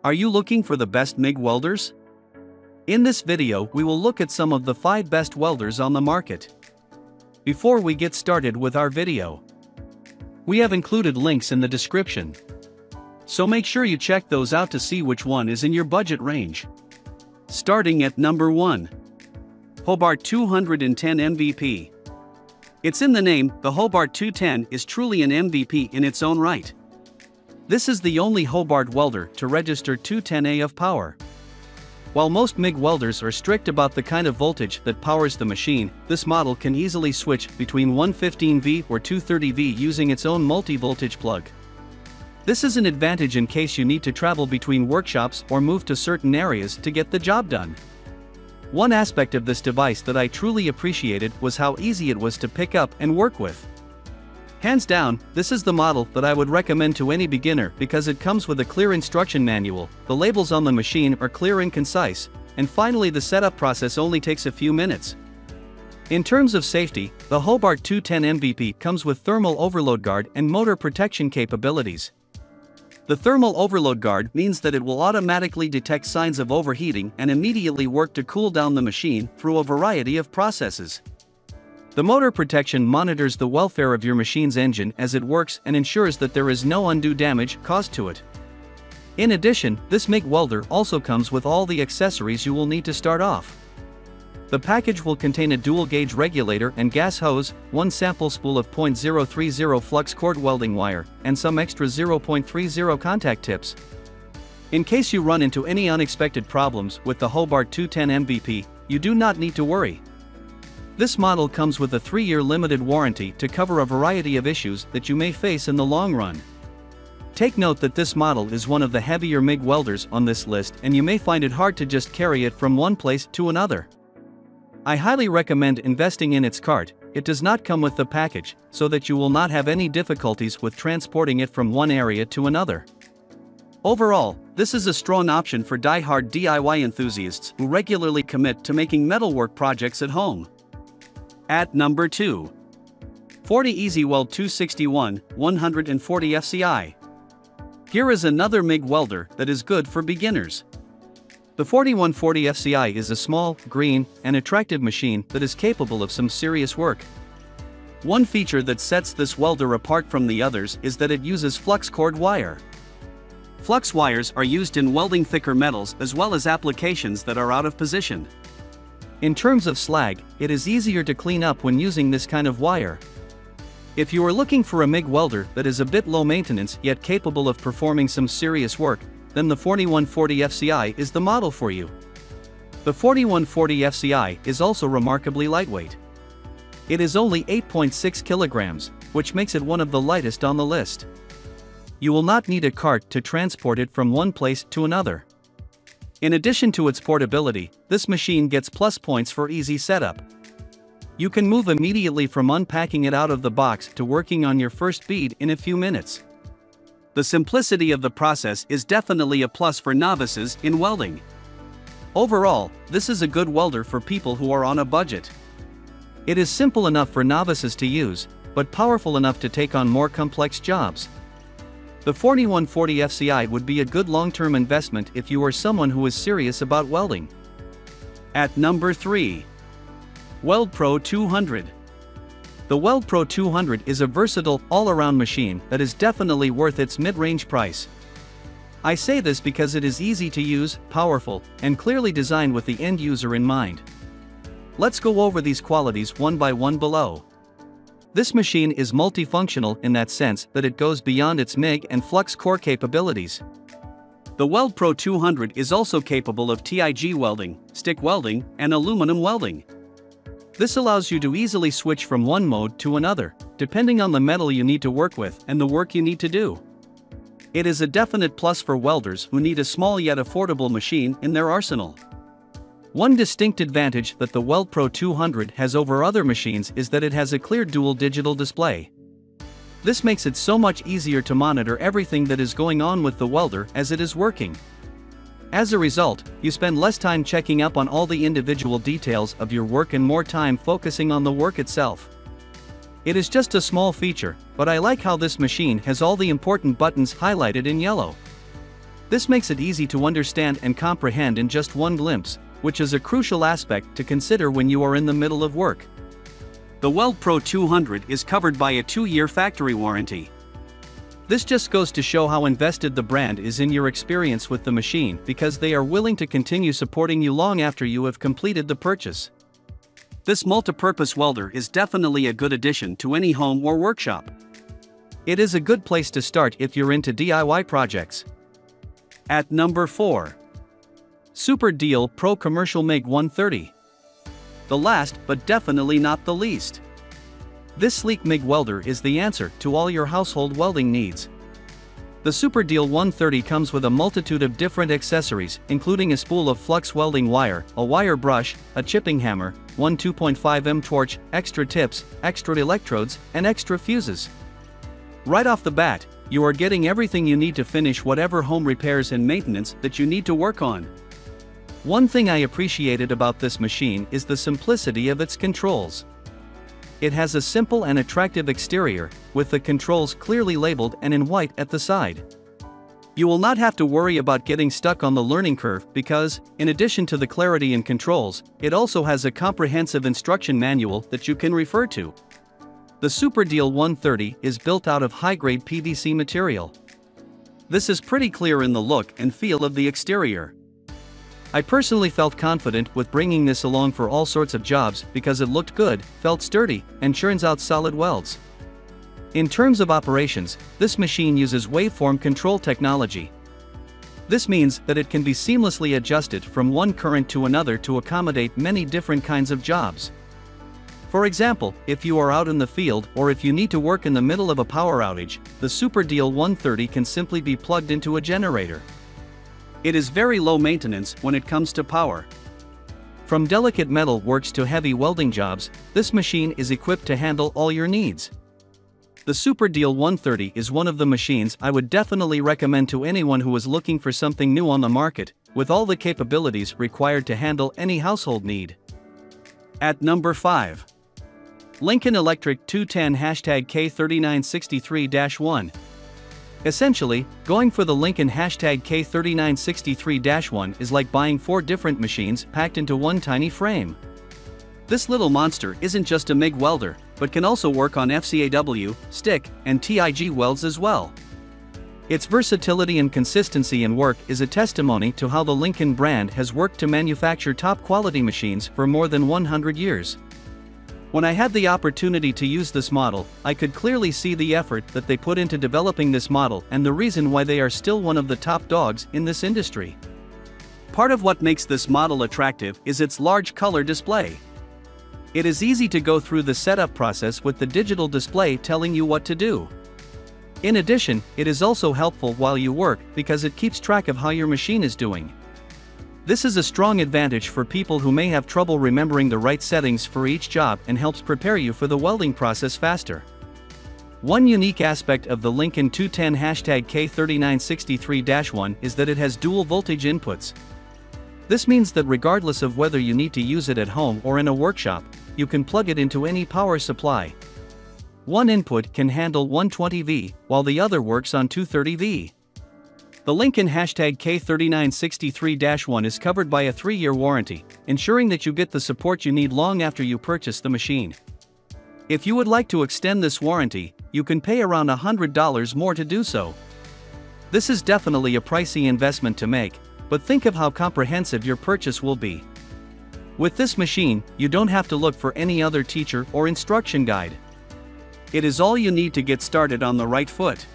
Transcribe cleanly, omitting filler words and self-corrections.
Are you looking for the best MIG welders? In this video, we will look at some of the 5 best welders on the market. Before we get started with our video, we have included links in the description, so make sure you check those out to see which one is in your budget range. Starting at number 1. Hobart 210 MVP. It's in the name, the Hobart 210 is truly an MVP in its own right. This is the only Hobart welder to register 210A of power. While most MIG welders are strict about the kind of voltage that powers the machine, this model can easily switch between 115V or 230V using its own multi-voltage plug. This is an advantage in case you need to travel between workshops or move to certain areas to get the job done. One aspect of this device that I truly appreciated was how easy it was to pick up and work with. Hands down, this is the model that I would recommend to any beginner because it comes with a clear instruction manual, the labels on the machine are clear and concise, and finally the setup process only takes a few minutes. In terms of safety, the Hobart 210 MVP comes with thermal overload guard and motor protection capabilities. The thermal overload guard means that it will automatically detect signs of overheating and immediately work to cool down the machine through a variety of processes. The motor protection monitors the welfare of your machine's engine as it works and ensures that there is no undue damage caused to it. In addition, this MIG welder also comes with all the accessories you will need to start off. The package will contain a dual-gauge regulator and gas hose, one sample spool of .030 flux cord welding wire, and some extra 0.30 contact tips. In case you run into any unexpected problems with the Hobart 210 MVP, you do not need to worry. This model comes with a 3-year limited warranty to cover a variety of issues that you may face in the long run. Take note that this model is one of the heavier MIG welders on this list and you may find it hard to just carry it from one place to another. I highly recommend investing in its cart. It does not come with the package, so that you will not have any difficulties with transporting it from one area to another. Overall, this is a strong option for die-hard DIY enthusiasts who regularly commit to making metalwork projects at home. At number 2. 40 Easy Weld 261, 140 FCI. Here is another MIG welder that is good for beginners. The 4140 FCI is a small, green, and attractive machine that is capable of some serious work. One feature that sets this welder apart from the others is that it uses flux cord wire. Flux wires are used in welding thicker metals as well as applications that are out of position. In terms of slag, it is easier to clean up when using this kind of wire. If you are looking for a MIG welder that is a bit low maintenance yet capable of performing some serious work, then the 4140 FCI is the model for you. The 4140 FCI is also remarkably lightweight. It is only 8.6 kilograms, which makes it one of the lightest on the list. You will not need a cart to transport it from one place to another. In addition to its portability, this machine gets plus points for easy setup. You can move immediately from unpacking it out of the box to working on your first bead in a few minutes. The simplicity of the process is definitely a plus for novices in welding. Overall, this is a good welder for people who are on a budget. It is simple enough for novices to use, but powerful enough to take on more complex jobs. The 4140 FCI would be a good long-term investment if you are someone who is serious about welding. At number 3. Weld Pro 200. The Weld Pro 200 is a versatile, all-around machine that is definitely worth its mid-range price. I say this because it is easy to use, powerful, and clearly designed with the end user in mind. Let's go over these qualities one by one below. This machine is multifunctional in that sense that it goes beyond its MIG and flux core capabilities. The Weld Pro 200 is also capable of TIG welding, stick welding, and aluminum welding. This allows you to easily switch from one mode to another, depending on the metal you need to work with and the work you need to do. It is a definite plus for welders who need a small yet affordable machine in their arsenal. One distinct advantage that the Weld Pro 200 has over other machines is that it has a clear dual digital display. This makes it so much easier to monitor everything that is going on with the welder as it is working. As a result, you spend less time checking up on all the individual details of your work and more time focusing on the work itself. It is just a small feature, but I like how this machine has all the important buttons highlighted in yellow. This makes it easy to understand and comprehend in just one glimpse, which is a crucial aspect to consider when you are in the middle of work. The Weld Pro 200 is covered by a 2-year factory warranty. This just goes to show how invested the brand is in your experience with the machine, because they are willing to continue supporting you long after you have completed the purchase. This multi-purpose welder is definitely a good addition to any home or workshop. It is a good place to start if you're into DIY projects. At number 4. Super Deal Pro Commercial MIG 130. The last, but definitely not the least. This sleek MIG welder is the answer to all your household welding needs. The Super Deal 130 comes with a multitude of different accessories, including a spool of flux welding wire, a wire brush, a chipping hammer, one 2.5mm torch, extra tips, extra electrodes, and extra fuses. Right off the bat, you are getting everything you need to finish whatever home repairs and maintenance that you need to work on. One thing I appreciated about this machine is the simplicity of its controls. It has a simple and attractive exterior, with the controls clearly labeled and in white at the side. You will not have to worry about getting stuck on the learning curve because, in addition to the clarity in controls, it also has a comprehensive instruction manual that you can refer to. The Super Deal 130 is built out of high-grade PVC material. This is pretty clear in the look and feel of the exterior. I personally felt confident with bringing this along for all sorts of jobs because it looked good, felt sturdy, and churns out solid welds. In terms of operations, this machine uses waveform control technology. This means that it can be seamlessly adjusted from one current to another to accommodate many different kinds of jobs. For example, if you are out in the field or if you need to work in the middle of a power outage, the Super Deal 130 can simply be plugged into a generator. It is very low maintenance when it comes to power. From delicate metal works to heavy welding jobs, this machine is equipped to handle all your needs. The Super Deal 130 is one of the machines I would definitely recommend to anyone who is looking for something new on the market, with all the capabilities required to handle any household need. At number 5. Lincoln Electric 210 #K3963-1. Essentially, going for the Lincoln #K3963-1 is like buying 4 different machines packed into one tiny frame. This little monster isn't just a MIG welder, but can also work on FCAW, stick, and TIG welds as well. Its versatility and consistency in work is a testimony to how the Lincoln brand has worked to manufacture top-quality machines for more than 100 years. When I had the opportunity to use this model, I could clearly see the effort that they put into developing this model and the reason why they are still one of the top dogs in this industry. Part of what makes this model attractive is its large color display. It is easy to go through the setup process with the digital display telling you what to do. In addition, it is also helpful while you work because it keeps track of how your machine is doing. This is a strong advantage for people who may have trouble remembering the right settings for each job and helps prepare you for the welding process faster. One unique aspect of the Lincoln 210 #K3963-1 is that it has dual voltage inputs. This means that regardless of whether you need to use it at home or in a workshop, you can plug it into any power supply. One input can handle 120V, while the other works on 230V. The Lincoln #K3963-1 is covered by a 3-year warranty, ensuring that you get the support you need long after you purchase the machine. If you would like to extend this warranty, you can pay around $100 more to do so. This is definitely a pricey investment to make, but think of how comprehensive your purchase will be. With this machine, you don't have to look for any other teacher or instruction guide. It is all you need to get started on the right foot.